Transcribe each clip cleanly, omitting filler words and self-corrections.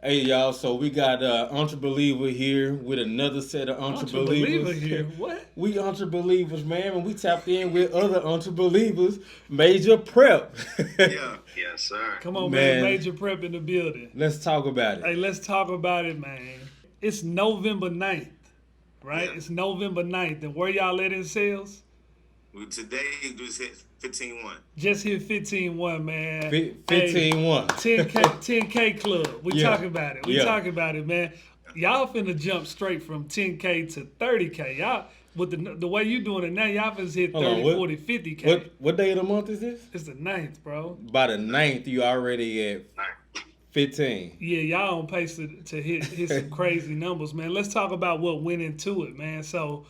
Hey y'all, so we got EntreBeliever here with another set of EntreBeliever here. EntreBelievers. What? We EntreBelievers, man, and we tapped in with other EntreBelievers. Major Prep. Yeah, yes, sir. Come on, man. Man, Major Prep in the building. let's talk about it. Hey, let's talk about it, man. It's November 9th, right? Yeah. It's November 9th. And where y'all at in sales? Today we just hit 15-1. Just hit 15-1, man. 15-1. 10K club. We Yeah. talking about it. We Yeah. talking about it, man. Y'all finna jump straight from 10K to 30K. Y'all, with the way you doing it now, y'all finna hit Hold on, 30, what- 40, 50K. What day of the month is this? It's the 9th, bro. By the 9th, you already at 15. Yeah, y'all on pace to hit some crazy numbers, man. Let's talk about what went into it, man. So,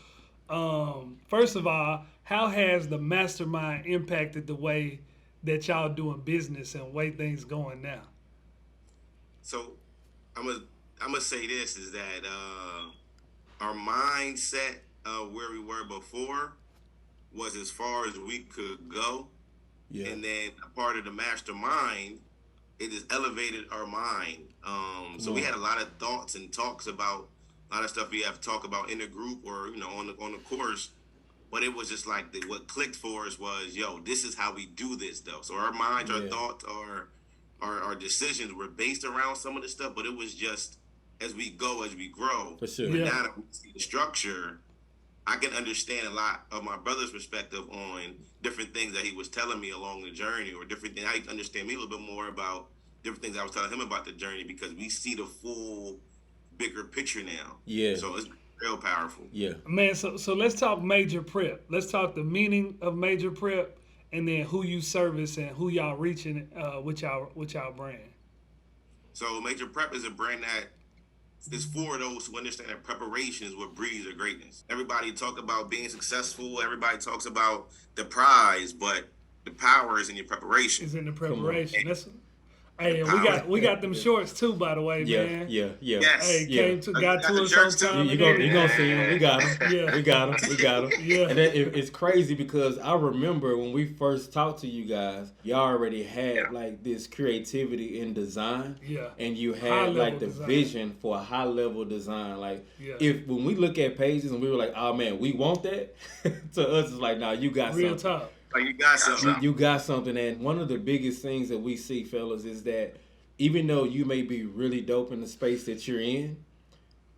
first of all, how has the mastermind impacted the way that y'all doing business and way things going now? So I'm gonna say this is that our mindset where we were before was as far as we could go, Yeah. and then a part of the mastermind, it has elevated our mind. So we had a lot of thoughts and talks about a lot of stuff we have to talk about in the group or on the course. But it was just like what clicked for us was, yo, this is how we do this though. So our minds, our thoughts, our decisions were based around some of the stuff, but it was just as we go, as we grow. For sure. But Yeah. now that we see the structure, I can understand a lot of my brother's perspective on different things that he was telling me along the journey, or different things. I can understand me a little bit more about different things I was telling him about the journey because we see the full, bigger picture now. Yeah. So it's real powerful. Yeah. Man, so let's talk major prep. Let's talk the meaning of major prep, and then who you service and who y'all reaching with y'all brand. So Major Prep is a brand that is for those who understand that preparation is what breeds their greatness. Everybody talk about being successful. Everybody talks about the prize, but the power is in your preparation. Is in the preparation. That's Hey, Power. we got them shorts too, by the way, Yeah. man. Yeah. Yeah. Yes. Hey, Yeah. got Got to the us shirts, on too. time. You and gonna everything. see him. We got him. Yeah. We got him. We got him. Yeah. And it's crazy because I remember when we first talked to you guys, y'all already had like this creativity in design. Yeah. And you had High-level like the design. vision for a high level design. Like Yeah. if when we look at pages and we were like, oh man, we want that. To us it's like, nah, you got Real something. talk. Like you got something. You got something. And one of the biggest things that we see, fellas, is that even though you may be really dope in the space that you're in,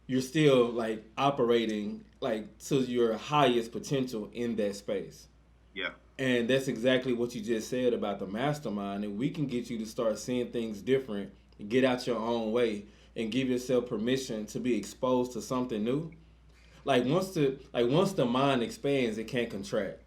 you're still like operating like to your highest potential in that space. Yeah. And that's exactly what you just said about the mastermind. And we can get you to start seeing things different, get out your own way, and give yourself permission to be exposed to something new. Like once the mind expands, it can't contract.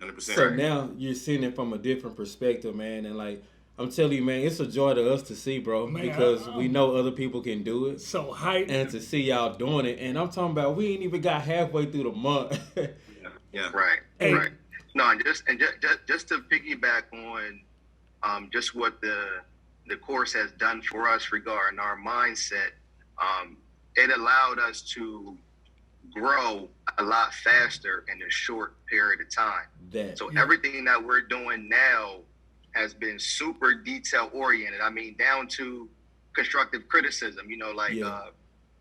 100%. So now you're seeing it from a different perspective, man. And like I'm telling you, man, it's a joy to us to see, bro, Man, because we know other people can do it. So hype. And to see y'all doing it, and I'm talking about we ain't even got halfway through the month. Yeah. Right, Hey. right. No, and just to piggyback on just what the course has done for us regarding our mindset, it allowed us to grow a lot faster in a short period of time. So everything that we're doing now has been super detail oriented. I mean, down to constructive criticism.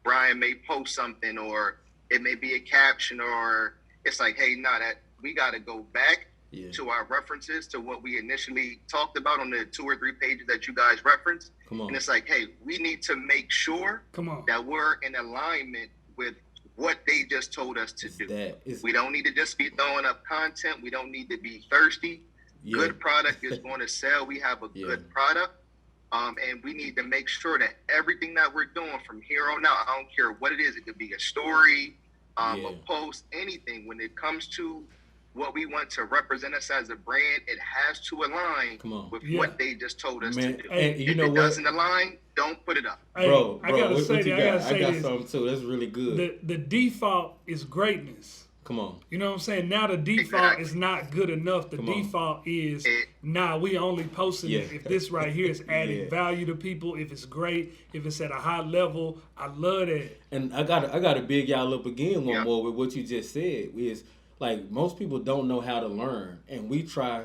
Brian may post something, or it may be a caption, or it's like, hey, that we got to go back to our references, to what we initially talked about on the 2 or 3 pages that you guys referenced. Come on. And it's like, hey, we need to make sure that we're in alignment with what they just told us to do. We don't need to just be throwing up content. We don't need to be thirsty. Yeah. Good product is going to sell. We have a good product. And we need to make sure that everything that we're doing from here on out, I don't care what it is, it could be a story, a post, anything. When it comes to what we want to represent us as a brand, it has to align with what they just told us to do. And you if know it what? doesn't align, don't put it up. Hey, Bro, I gotta what say you this. got? I got something too. That's really good. The default is greatness. Come on. You know what I'm saying? Now the default is not good enough. The default is, we only posting it if this right here is adding value to people, if it's great, if it's at a high level. I love that. And I gotta big y'all up again one more with what you just said. Is like most people don't know how to learn, and we try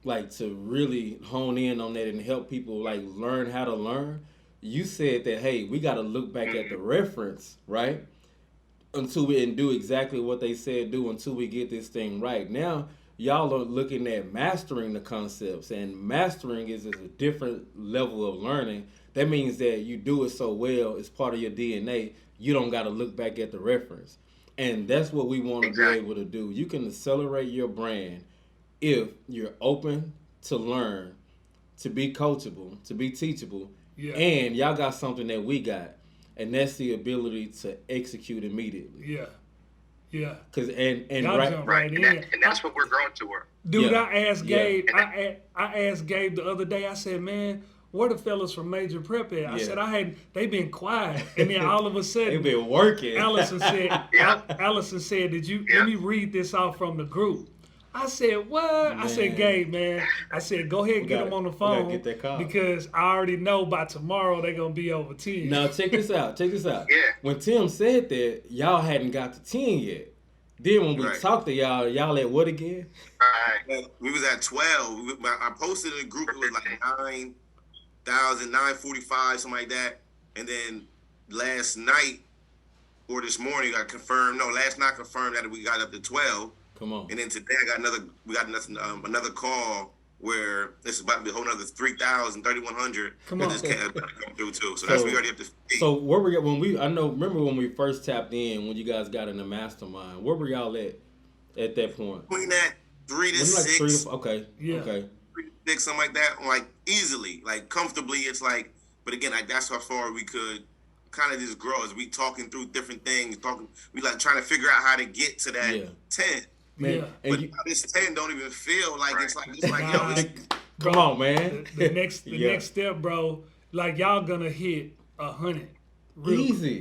like to really hone in on that and help people like learn how to learn. you said that, hey, we got to look back at the reference, right? Until we and do exactly what they said do until we get this thing right. Now, y'all are looking at mastering the concepts, and mastering is a different level of learning. That means that you do it so well, it's part of your DNA, you don't got to look back at the reference. And that's what we want to be Exactly. able to do. You can accelerate your brand if you're open to learn, to be coachable, to be teachable, Yeah. and y'all got something that we got, and that's the ability to execute immediately. Yeah. Yeah. Cause and Y'all right, jump Right. right And, in. and that's what we're growing toward. Dude, Yeah. I asked Yeah. Gabe. I asked Gabe the other day. I said, "Man, where the fellas from Major Prep at?" I Yeah. said, they been quiet, and then all of a they sudden, been working. Allison said, Yeah. Allison said, "Did you Yeah. let me read this off from the group?" I said, "What?" I said, Man. "Gabe, man." I said, "Go ahead, We get gotta- them on the we gotta phone get that call. because I already know by tomorrow they're gonna be over 10." Now check this out. Check this out. Yeah. When Tim said that, y'all hadn't got to 10 yet. Then when we Right. talked to y'all at what again? Right. Well, we was at 12. I posted in the group. It was like 9,000, 945, something like that. And then last night or this morning, I confirmed. No, last night confirmed that we got up to 12. Come on. And then today we got another call where this is about to be a whole another 3,000, 3,100. Come on. Just come through too. So that's we already up to 50. So where we when we remember when we first tapped in when you guys got in the mastermind, where were y'all at that point? Between that 3 to Was it like 6. 3 to okay. Yeah. Okay. 3 to 6, something like that. Like easily, like comfortably. It's like, but again, like that's how far we could kind of just grow as we talking through different things. We like trying to figure out how to get to that Yeah. 10. Man, Yeah. and But you, this 10 don't even feel like it's like Nah. yo, it's, come on, man. The next Yeah. next step, bro. Like y'all gonna hit 100. Easy.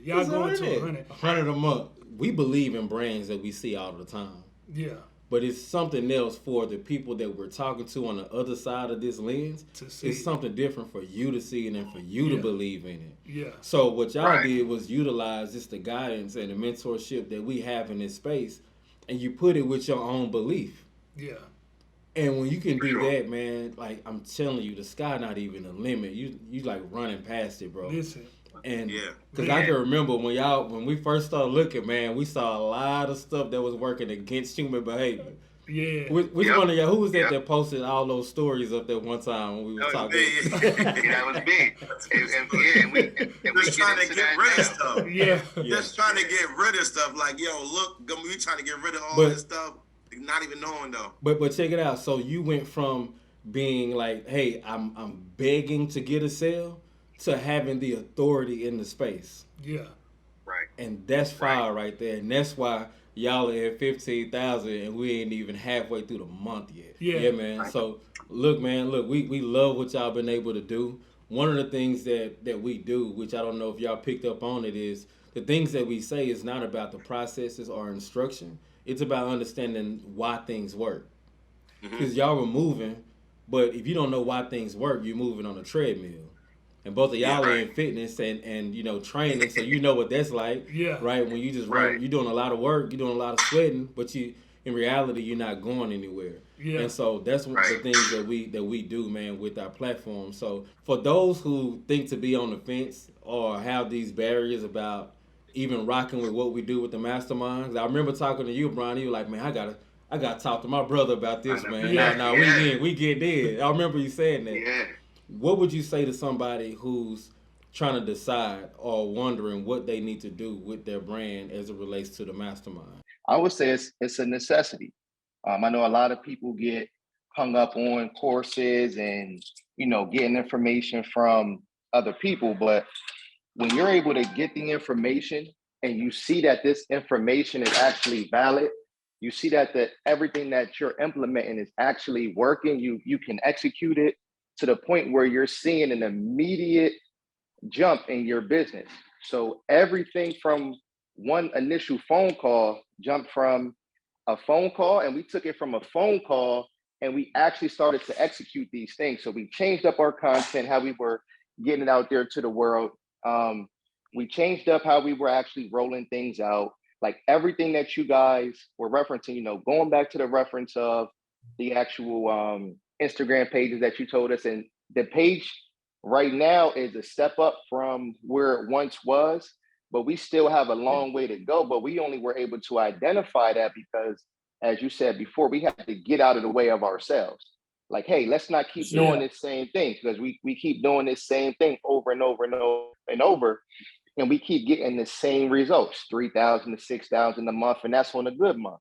Yeah, y'all It's going to 100. 100. 100 a month. We believe in brands that we see all the time. Yeah, But it's something else for the people that we're talking to on the other side of this lens. To see. It's something different for you to see and then for you to Yeah. believe in it. yeah, So what y'all Right. did was utilize just the guidance and the mentorship that we have in this space, and you put it with your own belief. yeah. And when you can do Sure. that, man, like I'm telling you, the sky not even the limit. You like running past it, bro. Listen, And Yeah. because I can remember when we first started looking, man, we saw a lot of stuff that was working against human behavior. yeah. Which Yep. one of y'all? Who was that Yep. that posted all those stories up there one time when we were That was talking? me. Yeah, that was me. And we Just trying to get rid of stuff. Yeah, Yeah. Just trying to get rid of stuff. Like, yo, look, we trying to get rid of all But- this stuff. Not even knowing though. But check it out. So you went from being like, hey, I'm begging to get a sale, to having the authority in the space. yeah, Right. And that's fire right there. And that's why y'all are at 15,000 and we ain't even halfway through the month yet. Yeah. Man. So look, man, we love what y'all been able to do. One of the things that we do, which I don't know if y'all picked up on it, is the things that we say is not about the processes or instruction. It's about understanding why things work. Because y'all were moving, but if you don't know why things work, you're moving on a treadmill. And both of y'all Yeah, are right. in fitness and you know training, so you know what that's like. Yeah. Right. When you just run, Right. you're doing a lot of work, you're doing a lot of sweating, but in reality you're not going anywhere. Yeah. And so that's one of the Right. things that we do, man, with our platform. So for those who think to be on the fence or have these barriers about even rocking with what we do with the masterminds, I remember talking to you, Brian. You were like, man, I gotta talk to my brother about this, I know. man. Yeah. Nah, Yeah. we get in. I remember you saying that. Yeah. What would you say to somebody who's trying to decide or wondering what they need to do with their brand as it relates to the mastermind? I would say it's a necessity. I know a lot of people get hung up on courses and getting information from other people, but when you're able to get the information and you see that this information is actually valid, you see that everything that you're implementing is actually working, you can execute it to the point where you're seeing an immediate jump in your business. So everything from one initial phone call jumped from a phone call, and we took it from a phone call and we actually started to execute these things. So we changed up our content, how we were getting it out there to the world. We changed up how we were actually rolling things out. Like everything that you guys were referencing, going back to the reference of the actual Instagram pages that you told us, and the page right now is a step up from where it once was, but we still have a long way to go. But we only were able to identify that because, as you said before, we had to get out of the way of ourselves. Like, hey, let's not keep doing this same thing, because we keep doing this same thing over and over and over and over, and we keep getting the same results, 3,000 to 6,000 a month, and that's on a good month.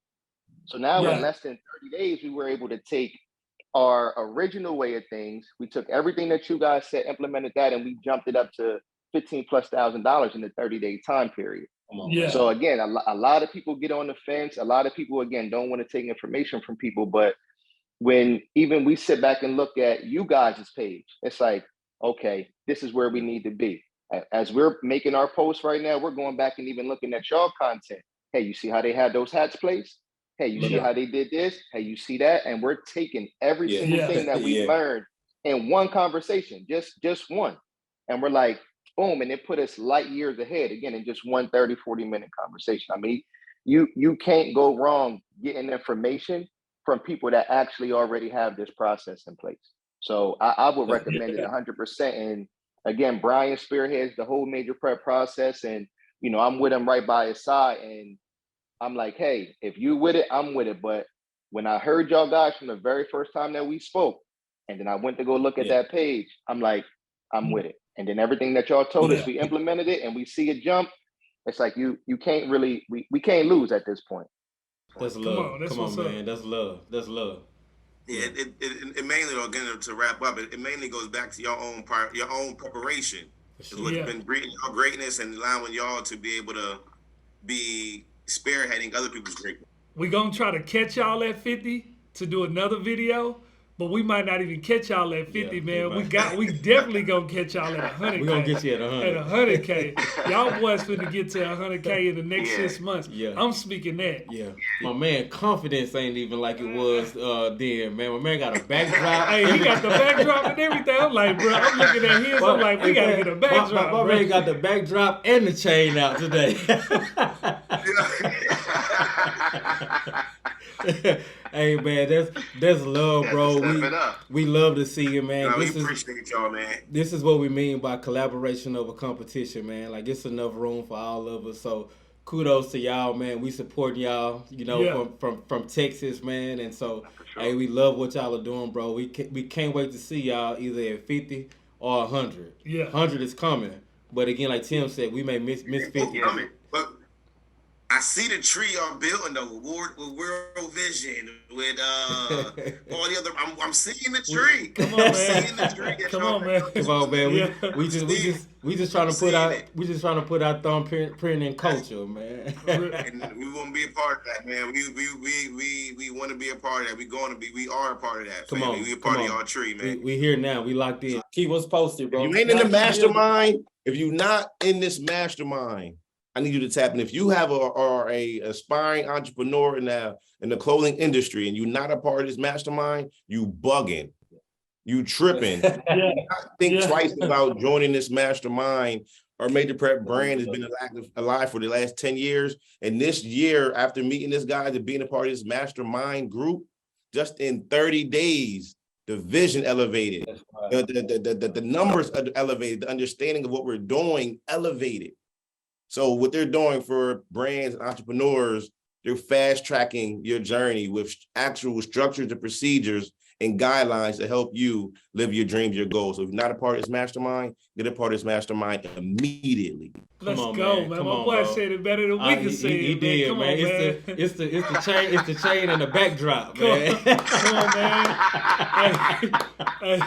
So now in less than 30 days, we were able to take our original way of things. We took everything that you guys said, implemented that, and we jumped it up to $15,000+ in the 30-day time period. So again, a lot of people get on the fence. A lot of people, again, don't want to take information from people. But when even we sit back and look at you guys' page, it's like, okay, this is where we need to be. As we're making our posts right now, we're going back and even looking at y'all content. Hey, you see how they had those hats placed? Hey, you see how they did this? Hey, you see that? And we're taking every single thing that we learned in one conversation, just one. And we're like, boom, and it put us light years ahead, again, in just one 30, 40-minute conversation. I mean, you can't go wrong getting information from people that actually already have this process in place. So I would recommend it 100%. And again, Brian spearheads the whole major prep process. And, you know, I'm with him right by his side. And I'm like, hey, if you with it, I'm with it. But when I heard y'all guys from the very first time that we spoke, and then I went to go look at that page, I'm like, I'm with it. And then everything that y'all told us, we implemented it, and we see it jump. It's like you can't really, we can't lose at this point. That's love. Come on, man. That's love. That's love. Yeah, it mainly, again, to wrap up, it mainly goes back to your own preparation. Is what's been breeding your greatness and allowing y'all to be able to be spearheading other people's greatness. We're going to try to catch y'all at 50 to do another video, but we might not even catch y'all at 50, man. We definitely going to catch y'all at 100K. We're going to get you at 100. At 100K. Y'all boys finna get to 100K in the next 6 months. Yeah. I'm speaking that. Yeah. My man, confidence ain't even like it was then, man. My man got a backdrop. Hey, he got the backdrop and everything. I'm like, bro, I'm looking at his. I'm like, we got to get a backdrop, my man got the backdrop and the chain out today. Hey, man, that's love, bro. We love to see you, man. No, we appreciate y'all, man. This is what we mean by collaboration over competition, man. Like, it's enough room for all of us. So kudos to y'all, man. We support y'all, you know, from Texas, man. And so, hey, we love what y'all are doing, bro. We can't wait to see y'all either at 50 or 100. Yeah. 100 is coming. But again, like Tim said, we may miss 50. But I see the tree y'all building though, with World Vision, with all the other. I'm seeing the tree. Come on, man. Seeing the tree. Come on, man. Come on, man. We just trying to put our thumbprint in culture, man. And we want to be a part of that, man. We want to be a part of that. We are a part of that. Come on, we a part of y'all tree, man. We here now. We locked in. Keep us posted, bro. If you ain't in the mastermind, if you're not in this mastermind, I need you to tap in. If you are a aspiring entrepreneur in the clothing industry and you're not a part of this mastermind, you bugging, you tripping. Think twice about joining this mastermind. Our Major Prep brand has been alive for the last 10 years. And this year, after meeting this guy and being a part of this mastermind group, just in 30 days, the vision elevated, the numbers are elevated, the understanding of what we're doing elevated. So what they're doing for brands and entrepreneurs, they're fast tracking your journey with actual structures and procedures and guidelines to help you live your dreams, your goals. So if you're not a part of this mastermind, get a part of this mastermind immediately. Let's go, man. My boy said it better than we can say it. He did, Come man. on, man. It's the chain and the backdrop, man. Come on,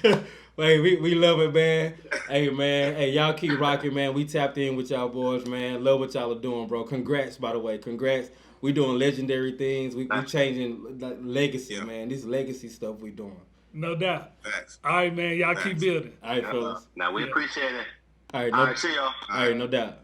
man. Hey, we love it, man. Hey, man. Hey, y'all keep rocking, man. We tapped in with y'all boys, man. Love what y'all are doing, bro. Congrats, by the way. Congrats. We doing legendary things. We changing legacy, man. This legacy stuff we doing. No doubt. Facts. All right, man. Y'all keep building. All right, fellas. Now we appreciate it. All right, All right, see y'all. All right, no doubt.